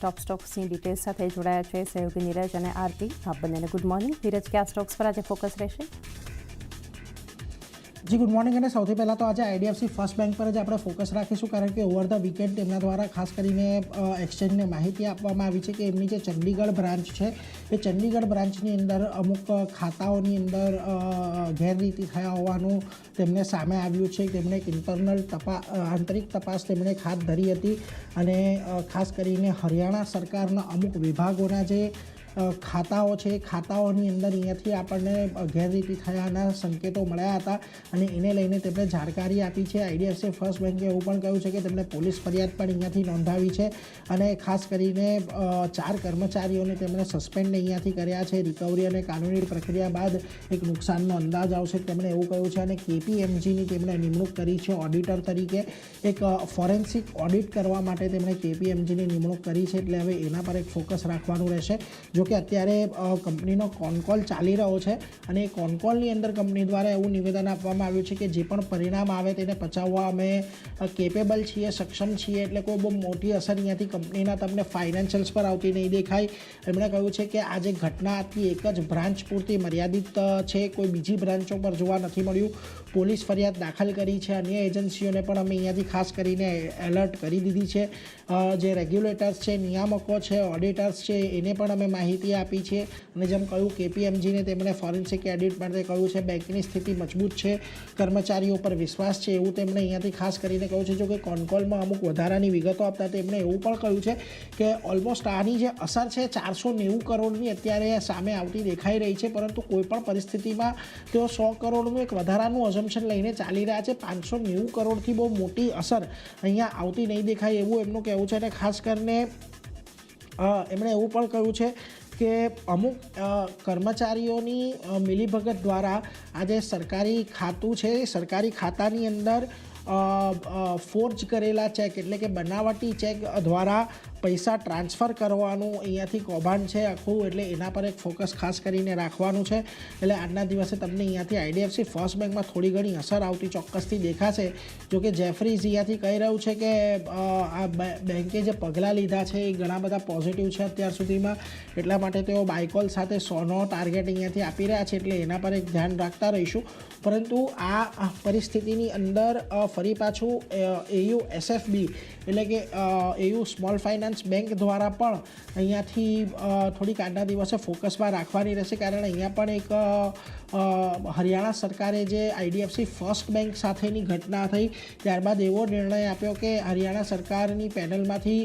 ટોપ સ્ટોક્સની details સાથે જોડાયા છે સહયોગી નીરજ અને આરતી. આપ બંનેને ગુડ મોર્નિંગ. નીરજ, કયા સ્ટોક્સ પર આજે ફોકસ રહેશે? જી ગુડ મોર્નિંગ. અને સૌથી પહેલાં તો આજે આઈડીએફસી ફર્સ્ટ બેંક પર જ આપણે ફોકસ રાખીશું, કારણ કે ઓવર ધ વીકેન્ડ તેમના દ્વારા ખાસ કરીને એક્સચેન્જને માહિતી આપવામાં આવી છે કે એમની જે ચંડીગઢ બ્રાન્ચ છે એ ચંડીગઢ બ્રાન્ચની અંદર અમુક ખાતાઓની અંદર ગેરરીતિ થયા હોવાનું તેમને સામે આવ્યું છે. તેમણે એક આંતરિક તપાસ તેમણે હાથ ધરી હતી અને ખાસ કરીને હરિયાણા સરકારના અમુક વિભાગોના જે ખાતાઓ છે એ ખાતાઓની અંદર અહીંયાથી આપણને ગેરરીતિ થયાના સંકેતો મળ્યા હતા અને એને લઈને તેમણે જાણકારી આપી છે. આઈડીએફસી ફર્સ્ટ બેન્કે એવું પણ કહ્યું છે કે તેમણે પોલીસ ફરિયાદ પણ અહીંયાથી નોંધાવી છે અને ખાસ કરીને 4 કર્મચારીઓને તેમણે સસ્પેન્ડ અહીંયાથી કર્યા છે. રિકવરી અને કાનૂની પ્રક્રિયા બાદ એક નુકસાનનો અંદાજ આવશે તેમણે એવું કહ્યું છે. અને KPMGની તેમણે નિમણૂક કરી છે ઓડિટર તરીકે. એક ફોરેન્સિક ઓડિટ કરવા માટે તેમણે KPMGની નિમણૂક કરી છે, એટલે હવે એના પર એક ફોકસ રાખવાનું રહેશે. જો કે અત્યારે કંપનીનો કોલ ચાલી રહ્યો છે અને એ કોલની અંદર કંપની દ્વારા એવું નિવેદન આપવામાં આવ્યું છે કે જે પણ પરિણામ આવે તેને પચાવવા અમે કેપેબલ છીએ, સક્ષમ છીએ, એટલે કોઈ બહુ મોટી અસર અહીંયાથી કંપનીના તમને ફાઇનાન્શિયલ્સ પર આવતી નહીં દેખાય. એમણે કહ્યું છે કે આ જે ઘટના હતી એક જ બ્રાન્ચ પૂરતી મર્યાદિત છે, કોઈ બીજી બ્રાન્ચો પર જોવા નથી મળ્યું. પોલીસ ફરિયાદ દાખલ કરી છે. અન્ય એજન્સીઓને પણ અમે અહીંયાથી ખાસ કરીને એલર્ટ કરી દીધી છે. જે રેગ્યુલેટર્સ છે, નિયામકો છે, ઓડિટર્સ છે, એને પણ અમે માહિતી આપી છે. અને જેમ કહ્યું KPMGને તેમણે ફોરેન્સિક એડિટ માટે કહ્યું છે. બેંકની સ્થિતિ મજબૂત છે, કર્મચારીઓ પર વિશ્વાસ છે, એવું તેમણે અહીંયાથી ખાસ કરીને કહ્યું છે. જો કે કોલમાં અમુક વધારાની વિગતો આપતા તેમણે એવું પણ કહ્યું છે કે ઓલમોસ્ટ આની જે અસર છે 490 કરોડની અત્યારે સામે આવતી દેખાઈ રહી છે, પરંતુ કોઈપણ પરિસ્થિતિમાં તેઓ 100 કરોડનું એક વધારાનું અઝમ્પશન લઈને ચાલી રહ્યા છે. 590 કરોડથી બહુ મોટી અસર અહીંયા આવતી નહીં દેખાય એવું એમનું કહેવું છે. અને ખાસ કરીને એમણે એવું પણ કહ્યું છે કે અમુક કર્મચારીઓની મિલીભગત દ્વારા આ જે સરકારી ખાતું છે સરકારી ખાતાની અંદર ફોર્જ કરેલા ચેક, એટલે કે બનાવટી ચેક દ્વારા પૈસા ટ્રાન્સફર કરવાનું અહીંયાથી કૌભાંડ છે આખું, એટલે એના પર એક ફોકસ ખાસ કરીને રાખવાનું છે. એટલે આજના દિવસે તમને અહીંયાથી આઈડીએફસી ફર્સ્ટ બેંકમાં થોડી ઘણી અસર આવતી ચોક્કસથી દેખાશે. જોકે જેફરીઝ અહીંયાથી કહી રહ્યું છે કે આ બેંકે જે પગલાં લીધા છે એ ઘણા બધા પોઝિટિવ છે અત્યાર સુધીમાં, એટલા માટે તેઓ બાયકોલ સાથે 100નો ટાર્ગેટ અહીંયાથી આપી રહ્યા છે, એટલે એના પર એક ધ્યાન રાખતા રહીશું. પરંતુ આ પરિસ્થિતિની અંદર ફરી પાછું AU SFB એટલે કે AU સ્મોલ ફાઇનાન્સ બેંક દ્વારા પણ અહીંયાથી થોડીક આજના દિવસે ફોકસમાં રાખવાની રહેશે, કારણ અહીંયા પણ એક હરિયાણા સરકારે જે આઈડીએફસી ફર્સ્ટ બેંક સાથેની ઘટના થઈ ત્યારબાદ એવો નિર્ણય આપ્યો કે હરિયાણા સરકારની પેનલમાંથી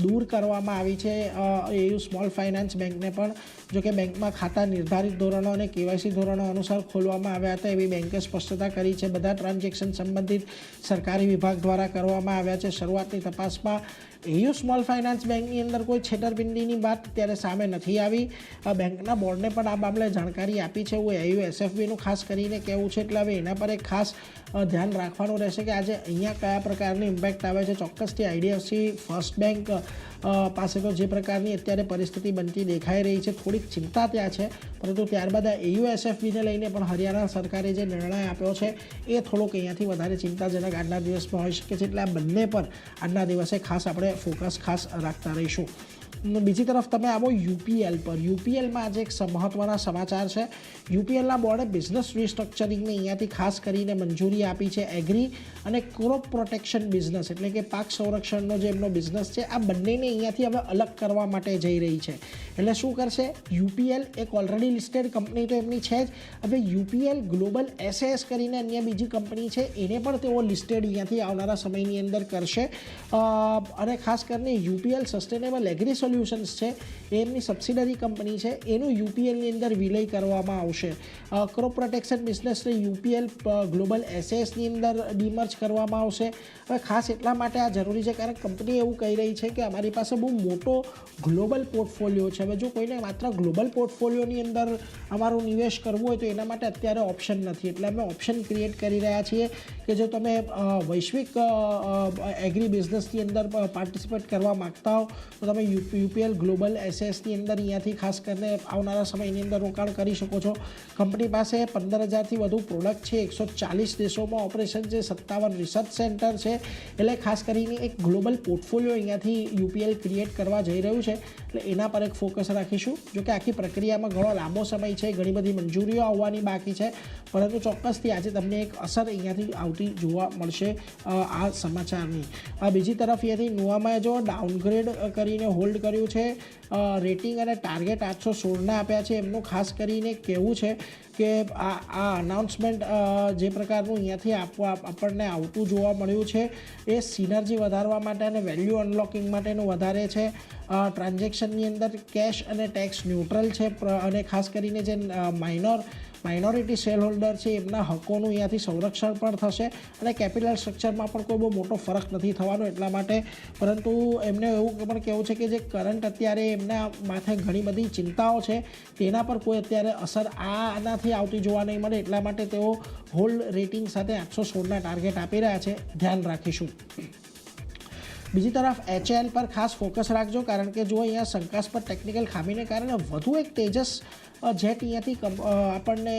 દૂર કરવામાં આવી છે AU સ્મોલ ફાઇનાન્સ બેંકને પણ. જો કે બેંકમાં ખાતા નિર્ધારિત ધોરણો અને KYC ધોરણો અનુસાર ખોલવામાં આવ્યા હતા એવી બેંકે સ્પષ્ટતા કરી છે. બધા ટ્રાન્ઝેક્શન સંબંધિત સરકારી વિભાગ દ્વારા કરવામાં આવ્યા છે. શરૂઆતની તપાસમાં AU સ્મોલ ફાઇનાન્સ બેંકની અંદર કોઈ છેતરપિંડીની વાત અત્યારે સામે નથી આવી. બેંકના બોર્ડને પણ આ મામલે જાણકારી આપી છે એવું AU SFBનું ખાસ કરીને કહેવું છે. એટલે હવે એના પર એક ખાસ ધ્યાન રાખવાનું રહેશે કે આજે અહીંયા કયા પ્રકારની ઇમ્પેક્ટ આવે છે. ચોક્કસથી આઈડીએફસી ફર્સ્ટ બેંક પાસે તો જે પ્રકારની અત્યારે પરિસ્થિતિ બનતી દેખાઈ રહી છે થોડીક ચિંતા ત્યાં છે, પરંતુ ત્યારબાદ આ AU SFBને લઈને પણ હરિયાણા સરકારે જે નિર્ણય આપ્યો છે એ થોડોક અહીંયાથી વધારે ચિંતાજનક આજના દિવસમાં હોઈ શકે છે. એટલે આ બંને પર આજના દિવસે ખાસ આપણે ફોકસ ખાસ રાખતા રહીશું. બીજી તરફ તમે આવો UPL પર. UPLમાં આજે એક મહત્ત્વના સમાચાર છે. UPLના બોર્ડે બિઝનેસ રિસ્ટ્રક્ચરિંગને અહીંયાથી ખાસ કરીને મંજૂરી આપી છે. એગ્રી અને ક્રોપ પ્રોટેક્શન બિઝનેસ એટલે કે પાક સંરક્ષણનો જે એમનો બિઝનેસ છે આ બંનેને અહીંયાથી હવે અલગ કરવા માટે જઈ રહી છે. એટલે શું કરશે UPL? એક ઓલરેડી લિસ્ટેડ કંપની તો એમની છે જ, હવે UPL ગ્લોબલ SAS કરીને અન્ય બીજી કંપની છે એને પણ તેઓ લિસ્ટેડ અહીંયાથી આવનારા સમયની અંદર કરશે. અને ખાસ કરીને UPL સસ્ટેનેબલ એગ્રી સોલ્યુશન્સ છે એ એમની સબસિડરી કંપની છે, એનું UPLની અંદર વિલય કરવામાં આવશે. ક્રોપ પ્રોટેક્શન બિઝનેસને UPL ગ્લોબલ SASની અંદર ડીમર્જ કરવામાં આવશે. હવે ખાસ એટલા માટે આ જરૂરી છે કારણ કંપની એવું કહી રહી છે કે અમારી પાસે બહુ મોટો ગ્લોબલ પોર્ટફોલિયો છે. હવે જો કોઈને માત્ર ગ્લોબલ પોર્ટફોલિયોની અંદર અમારું નિવેશ કરવું હોય તો એના માટે અત્યારે ઓપ્શન નથી, એટલે અમે ઓપ્શન ક્રિએટ કરી રહ્યા છીએ કે જો તમે વૈશ્વિક એગ્રી બિઝનેસની અંદર પાર્ટિસિપેટ કરવા માગતા હો તો તમે યુપીએલ ગ્લોબલ એસએસની અંદર અહીંયાથી ખાસ કરીને આવનારા સમયની અંદર રોકાણ કરી શકો છો. કંપની પાસે 15,000થી વધુ પ્રોડક્ટ છે, 140 દેશોમાં ઓપરેશન છે, 57 રિસર્ચ સેન્ટર છે. એટલે ખાસ કરીને એક ગ્લોબલ પોર્ટફોલિયો અહીંયાથી યુપીએલ ક્રિએટ કરવા જઈ રહ્યું છે. એટલે એના પર એક ફોકસ રાખીશું. જોકે આખી પ્રક્રિયામાં ઘણો લાંબો સમય છે, ઘણી બધી મંજૂરીઓ આવવાની બાકી છે, પરંતુ ચોક્કસથી આજે તમને એક અસર અહીંયાથી આવતી જોવા મળશે આ સમાચારની. બીજી તરફ અહીંયાથી નુઆમાએ જો ડાઉનગ્રેડ કરીને હોલ્ડ કર્યું છે. રેટિંગ અને ટાર્ગેટ 816 આપ્યા છે. એમનું ખાસ કરીને કહેવું છે કે આ અનાઉન્સમેન્ટ જે પ્રકારનું અહીંયાથી આપણને આવતું જોવા મળ્યું છે એ સિનર્જી વધારવા માટે અને વેલ્યુ અનલોકિંગ માટેનું વધારે છે. ટ્રાન્ઝેક્શનની અંદર કેશ અને ટેક્સ ન્યુટ્રલ છે અને ખાસ કરીને જે માઇનોરિટી શેર હોલ્ડર છે એમના હકોનું અહીંયાથી સંરક્ષણ પણ થશે અને કેપિટલ સ્ટ્રક્ચરમાં પણ કોઈ બહુ મોટો ફરક નથી થવાનો એટલા માટે. પરંતુ એમને એવું પણ કહેવું છે કે જે કરંટ અત્યારે એમના માથે ઘણી બધી ચિંતાઓ છે તેના પર કોઈ અત્યારે અસર આનાથી આવતી જોવા નહીં મળે. એટલા માટે તેઓ હોલ્ડ રેટિંગ સાથે 816ના ટાર્ગેટ આપી રહ્યા છે. ધ્યાન રાખીશું. બીજી તરફ HAL પર ખાસ ફોકસ રાખજો, કારણ કે જો અહીંયા શંકાસ્પદ ટેકનિકલ ખામીને કારણે વધુ એક તેજસ જેટ અહીંયાથી આપણને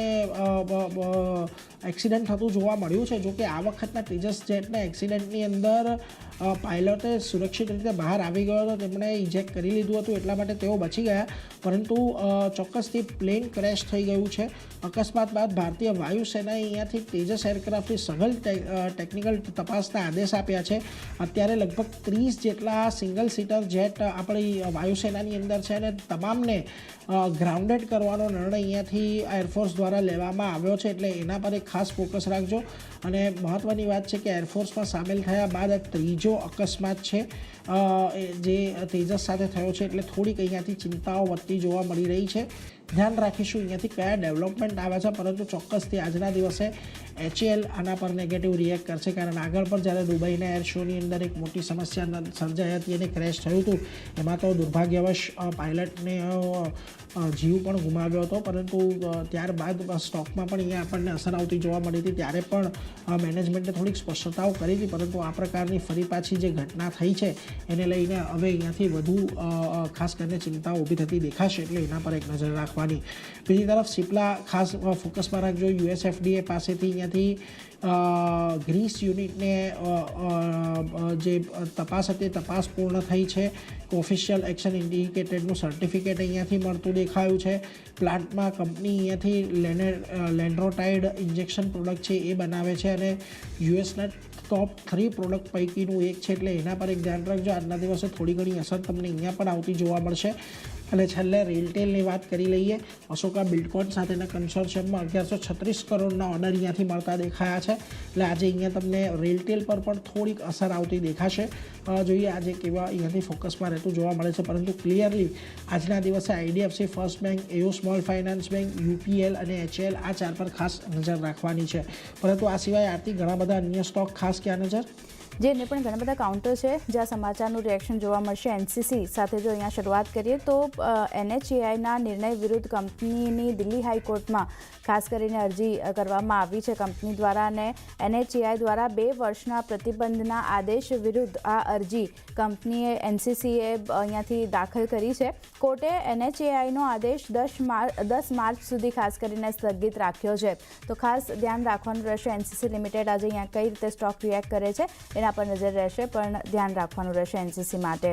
એક્સિડન્ટ થતું જોવા મળ્યું છે. જોકે આ વખતના તેજસ જેટના એક્સિડન્ટની અંદર પાયલોટે સુરક્ષિત રીતે બહાર આવી ગયો હતો, તેમણે ઇજેક્ટ કરી લીધું હતું એટલા માટે તેઓ બચી ગયા, પરંતુ ચોક્કસથી પ્લેન ક્રેશ થઈ ગયું છે. અકસ્માત બાદ ભારતીય વાયુસેનાએ અહીંયાથી તેજસ એરક્રાફ્ટની સઘન ટેકનિકલ તપાસના આદેશ આપ્યા છે. અત્યારે લગભગ 30 જેટલા સિંગલ સીટર જેટ આપણી વાયુસેનાની અંદર છે અને તમામને ગ્રાઉન્ડેડ કરવાનો નિર્ણય અહીંયાથી એરફોર્સ દ્વારા લેવામાં આવ્યો છે. એટલે એના પર એક ખાસ ફોકસ રાખજો. અને મહત્ત્વની વાત છે કે એરફોર્સમાં સામેલ થયા બાદ આ ત્રીજો અકસ્માત છે જે તેજસ સાથે થયો છે. એટલે થોડીક અહીંયાથી ચિંતાઓ વધતી જોવા મળી રહી છે. ધ્યાન રાખીશું અહીંયાથી કયા ડેવલપમેન્ટ આવે છે, પરંતુ ચોક્કસથી આજના દિવસે HAL આના પર નેગેટિવ રિએક્ટ કરશે, કારણ આગળ પર જ્યારે દુબઈના એર શોની અંદર એક મોટી સમસ્યા સર્જાઈ હતી અને ક્રેશ થયું હતું, એમાં તો દુર્ભાગ્યવશ પાયલટને જીવ પણ ગુમાવ્યો હતો, પરંતુ ત્યારબાદ સ્ટોકમાં પણ અહીંયા આપણને અસર આવતી જોવા મળી હતી. ત્યારે પણ મેનેજમેન્ટે થોડીક સ્પષ્ટતાઓ કરી હતી, પરંતુ આ પ્રકારની ફરી પાછી જે ઘટના થઈ છે એને લઈને હવે અહીંયાથી વધુ ખાસ કરીને ચિંતાઓ ઊભી થતી દેખાશે. એટલે એના પર એક નજર રાખવાની. બીજી તરફ સિપ્લા ખાસ ફોકસમાં રાખજો. USFDA પાસેથી અહીંયાથી ગ્રીસ યુનિટને જે તપાસ હતી તપાસ પૂર્ણ થઈ છે. ઓફિશિયલ એક્શન ઇન્ડિકેટેડનું સર્ટિફિકેટ અહીંયાથી મળતું દેખાયું છે. પ્લાન્ટમાં કંપની અહીંયાથી લેન્ડ્રોટાઇડ ઇન્જેક્શન પ્રોડક્ટ છે એ બનાવે છે અને યુએસના ટોપ 3 પ્રોડક્ટ પૈકીનું એક છે. એટલે એના પર એક ધ્યાન રાખજો. આજના દિવસે થોડી ઘણી અસર તમને અહીંયા પણ આવતી જોવા મળશે. અને છેલ્લે રેલટેલની વાત કરી લઈએ. અશોકા બિલ્ડકોન સાથેના કન્સોર્શિયમમાં 1136 કરોડના ઓર્ડર અહીંયાથી મળતા દેખાયા છે. એટલે આજે અહીંયા તમને રેલટેલ પર પણ થોડીક અસર આવતી દેખાશે. જોઈએ આજે કેવા અહીંયાથી ફોકસમાં રહેતું જોવા મળે છે, પરંતુ ક્લિયરલી આજના દિવસે IDFC first bank, AU small finance bank, UPL અને HAL આ 4 પર ખાસ નજર રાખવાની છે. પરંતુ આ સિવાય આરતી ઘણા બધા અન્ય સ્ટોક ખાસ ક્યાં નજર? જે એને પણ ઘણા બધા કાઉન્ટર છે જ્યાં સમાચારનું રિએક્શન જોવા મળશે. NCC સાથે જો અહીંયા શરૂઆત કરીએ તો NHAIના નિર્ણય વિરુદ્ધ કંપનીની દિલ્હી હાઈકોર્ટમાં ખાસ કરીને અરજી કરવામાં આવી છે કંપની દ્વારા, અને NHAI દ્વારા 2 વર્ષના પ્રતિબંધના આદેશ વિરુદ્ધ આ અરજી કંપનીએ NCCએ અહીંયાથી દાખલ કરી છે. કોર્ટે NHAIનો આદેશ 10 માર્ચ સુધી ખાસ કરીને સ્થગિત રાખ્યો છે. તો ખાસ ધ્યાન રાખવાનું રહેશે. NCC લિમિટેડ આજે અહીંયા કઈ રીતે સ્ટોક રિએક્ટ કરે છે એના પર નજર રહેશે, પણ ધ્યાન રાખવાનું રહેશે NCC માટે.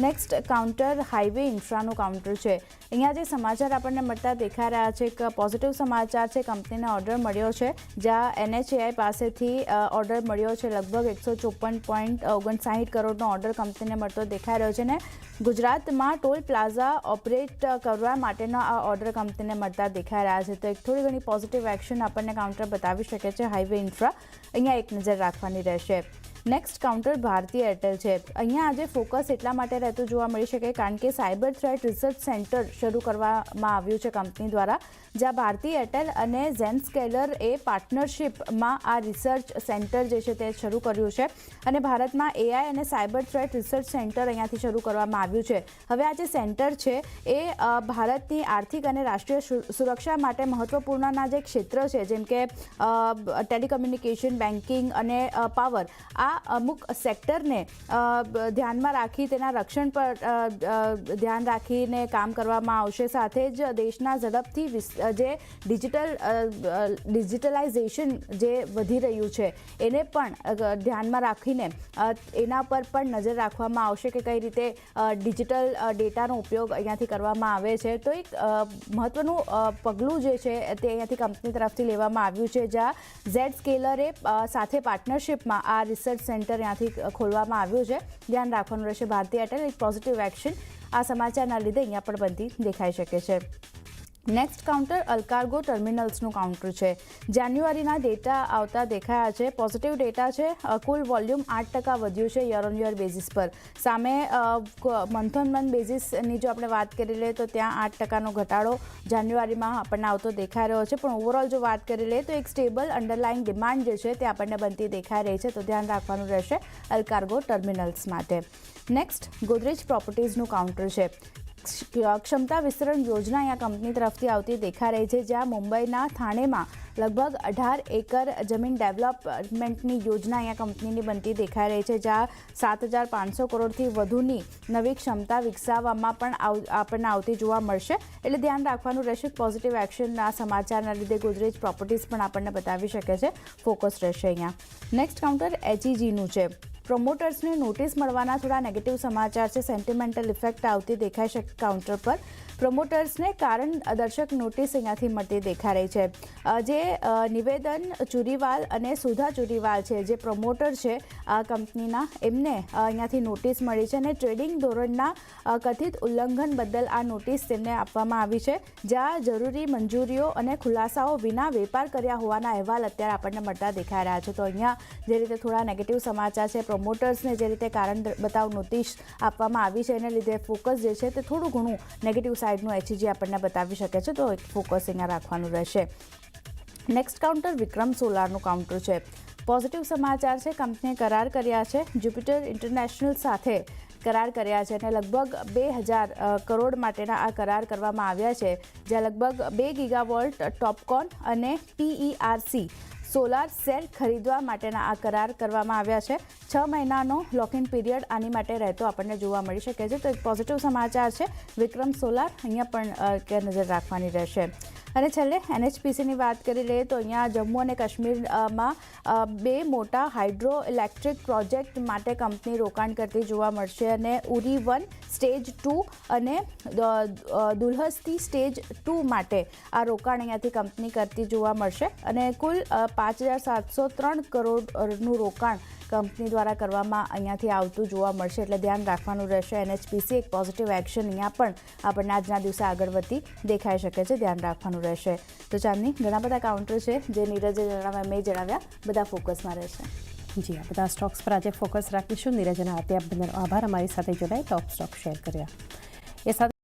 નેક્સ્ટ કાઉન્ટર હાઈવે ઇન્ફ્રાનું કાઉન્ટર છે. અહીંયા જે સમાચાર આપણને મળતા દેખાઈ રહ્યા છે, એક પોઝિટિવ સમાચાર છે. કંપનીને ઓર્ડર મળ્યો છે, જ્યાં NHAI પાસેથી ઓર્ડર મળ્યો છે. લગભગ 154.59 કરોડનો ઓર્ડર કંપનીને મળતો દેખાઈ રહ્યો છે ને ગુજરાતમાં ટોલ પ્લાઝા ઓપરેટ કરવા માટેનો આ ઓર્ડર કંપનીને મળતા દેખાઈ રહ્યા છે. તો એક થોડી ઘણી પોઝિટિવ એક્શન આપણને કાઉન્ટર બતાવી શકે છે હાઈવે ઇન્ફ્રા. અહીંયા એક નજર રાખવાની રહેશે. નેક્સ્ટ કાઉન્ટર ભારતીય એરટેલ છે. અહીંયા આજે ફોકસ એટલા માટે રહેતું જોવા મળી શકે કારણ કે સાયબર થ્રેટ રિસર્ચ સેન્ટર શરૂ કરવામાં આવ્યું છે કંપની દ્વારા, જ્યાં ભારતીય એરટેલ અને ઝેનસ્કેલર એ પાર્ટનરશિપમાં આ રિસર્ચ સેન્ટર જે છે તે શરૂ કર્યું છે. અને ભારતમાં AI અને સાયબર થ્રેટ રિસર્ચ સેન્ટર અહીંયાથી શરૂ કરવામાં આવ્યું છે. હવે આ જે સેન્ટર છે એ ભારતની આર્થિક અને રાષ્ટ્રીય સુરક્ષા માટે મહત્વપૂર્ણના જે ક્ષેત્ર છે, જેમ કે ટેલિકમ્યુનિકેશન, બેન્કિંગ અને પાવર, આ અમુક સેક્ટરને ધ્યાનમાં રાખી તેના રક્ષણ પર ધ્યાન રાખીને કામ કરવામાં આવશે. સાથે જ દેશના ઝડપથી જે ડિજિટલાઇઝેશન જે વધી રહ્યું છે એને પણ ધ્યાનમાં રાખીને એના પર પણ નજર રાખવામાં આવશે કે કઈ રીતે ડિજિટલ ડેટાનો ઉપયોગ અહીંયાથી કરવામાં આવે છે. તો એક મહત્વનું પગલું જે છે તે અહીંયાથી કંપની તરફથી લેવામાં આવ્યું છે, જ્યાં ઝેડ સ્કેલરે સાથે પાર્ટનરશિપમાં આ રિસર્ચ સેન્ટર અહીંયાથી ખોલવામાં આવ્યું છે. ધ્યાન રાખવાનું રહેશે. ભારતીય એરટેલ એક પોઝિટિવ એક્શન આ સમાચારના લીધે અહીંયા પણ બનતી દેખાઈ શકે છે. નેક્સ્ટ કાઉન્ટર અલકાર્ગો ટર્મિનલ્સનું કાઉન્ટર છે. જાન્યુઆરીના ડેટા આવતા દેખાયા છે. પોઝિટિવ ડેટા છે. કુલ વોલ્યુમ 8% વધ્યું છે યર ઓન યર બેઝિસ પર. સામે મંથ ઓન મંથ બેઝિસની જો આપણે વાત કરી લઈએ તો ત્યાં 8%નો ઘટાડો જાન્યુઆરીમાં આપણને આવતો દેખાઈ રહ્યો છે. પણ ઓવરઓલ જો વાત કરી લઈએ તો એક સ્ટેબલ અંડરલાઇંગ ડિમાન્ડ જે છે તે આપણને બનતી દેખાઈ રહી છે. તો ધ્યાન રાખવાનું રહેશે અલકાર્ગો ટર્મિનલ્સ માટે. નેક્સ્ટ ગોદરેજ પ્રોપર્ટીઝનું કાઉન્ટર છે. ક્ષમતા વિસ્તરણ યોજના અહીંયા કંપની તરફથી આવતી દેખાઈ રહી છે, જ્યાં મુંબઈના થાણેમાં લગભગ 18 એકર જમીન ડેવલપમેન્ટની યોજના અહીંયા કંપનીની બનતી દેખાઈ રહી છે, જ્યાં 7,500 કરોડથી વધુની નવી ક્ષમતા વિકસાવવામાં પણ આપણને આવતી જોવા મળશે. એટલે ધ્યાન રાખવાનું રહેશે. પોઝિટિવ એક્શનના સમાચારના લીધે ગોદરેજ પ્રોપર્ટીઝ પણ આપણને બતાવી શકે છે. ફોકસ રહેશે અહીંયા. નેક્સ્ટ કાઉન્ટર HEGનું છે. પ્રોમોટર્સને નોટિસ મળવાના થોડા નેગેટિવ સમાચાર છે. સેન્ટિમેન્ટલ ઇફેક્ટ આવતી દેખાઈ શકે કાઉન્ટર પર. પ્રમોટર્સને કારણ દર્શક નોટિસ અહીંયાથી મળતી દેખાઈ રહી છે. જે નિવેદન ચુરીવાલ અને સુધા ચુરીવાલ છે, જે પ્રમોટર છે આ કંપનીના, એમને અહીંયાથી નોટિસ મળી છે અને ટ્રેડિંગ ધોરણના કથિત ઉલ્લંઘન બદલ આ નોટિસ તેમને આપવામાં આવી છે, જ્યાં જરૂરી મંજૂરીઓ અને ખુલાસાઓ વિના વેપાર કર્યા હોવાના અહેવાલ અત્યારે આપણને મળતા દેખાઈ રહ્યા છે. તો અહીંયા જે રીતે થોડા નેગેટિવ સમાચાર છે, પ્રમોટર્સને જે રીતે કારણ બતાવ નોટિસ આપવામાં આવી છે, એને લીધે ફોકસ જે છે તે થોડું ઘણું નેગેટિવ સાઇડનું HEG આપણને બતાવી શકે છે. તો એક ફોકસ અહીંયા રાખવાનું રહેશે. નેક્સ્ટ કાઉન્ટર વિક્રમ સોલારનું કાઉન્ટર છે. પોઝિટિવ સમાચાર છે. કંપનીએ કરાર કર્યા છે. જ્યુપિટર ઇન્ટરનેશનલ સાથે કરાર કર્યા છે અને લગભગ 2,000 કરોડ માટેના આ કરાર કરવામાં આવ્યા છે, જ્યાં લગભગ 2 ગીગાવોલ્ટ ટોપકોન અને PERC સોલાર સેલ ખરીદવા માટેના આ કરાર કરવામાં આવ્યા છે. 6 મહિનાનો લોકિન પીરિયડ આની માટે રહેતો આપણને જોવા મળી શકે છે. તો એક પોઝિટિવ સમાચાર છે. વિક્રમ સોલાર અહીંયા પણ નજર રાખવાની રહેશે. અને છેલ્લે NHPCની વાત કરી લઈએ તો અહીંયા જમ્મુ અને કાશ્મીરમાં 2 મોટા હાઇડ્રો ઇલેક્ટ્રિક પ્રોજેક્ટ માટે કંપની રોકાણ કરતી જોવા મળશે અને ઉરી 1 સ્ટેજ 2 અને દુલ્હસ્તી સ્ટેજ 2 માટે આ રોકાણ અહીંયાથી કંપની કરતી જોવા મળશે અને કુલ 5,703 કરોડનું રોકાણ કંપની દ્વારા કરવામાં અહીંયાથી આવતું જોવા મળશે. એટલે ધ્યાન રાખવાનું રહેશે. NHPC એક પોઝિટિવ એક્શન અહીંયા પણ આપણને આજના દિવસે આગળ વધતી દેખાઈ શકે છે. ધ્યાન રાખવાનું રહેશે. તો ચાંદની ઘણા બધા કાઉન્ટર છે જે નીરજે જણાવ્યા, મેં જણાવ્યા, બધા ફોકસમાં રહેશે. જી, આ બધા સ્ટોક્સ પર આજે ફોકસ રાખીશું. નીરજના આપ્યા બદલ આભાર. અમારી સાથે જોડાઈ ટોપ સ્ટોક શેર કર્યા એ સાથે